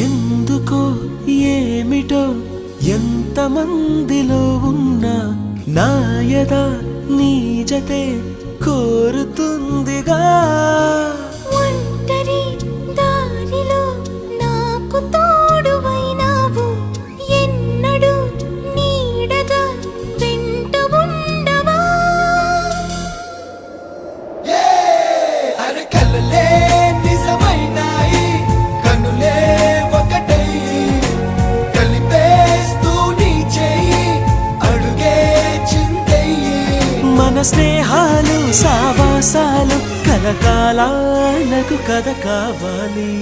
ఎందుకో ఏమిటో ఎంతమందిలో ఉన్నా నాయద నీ జతే కోరుతుందిగా ఒంటరి దారిలో నాకు తోడువైనావు ఎన్నడూ నీడగా వెంట ఉండవా అరే కలలే నిజమైనాయి కనులే ఒకటై కలిపేస్తూ నీ చేయి అడుగే చిందయ్యి మన స్నేహాలు సావాసాలు కలకాలాలకు కథ కావాలి.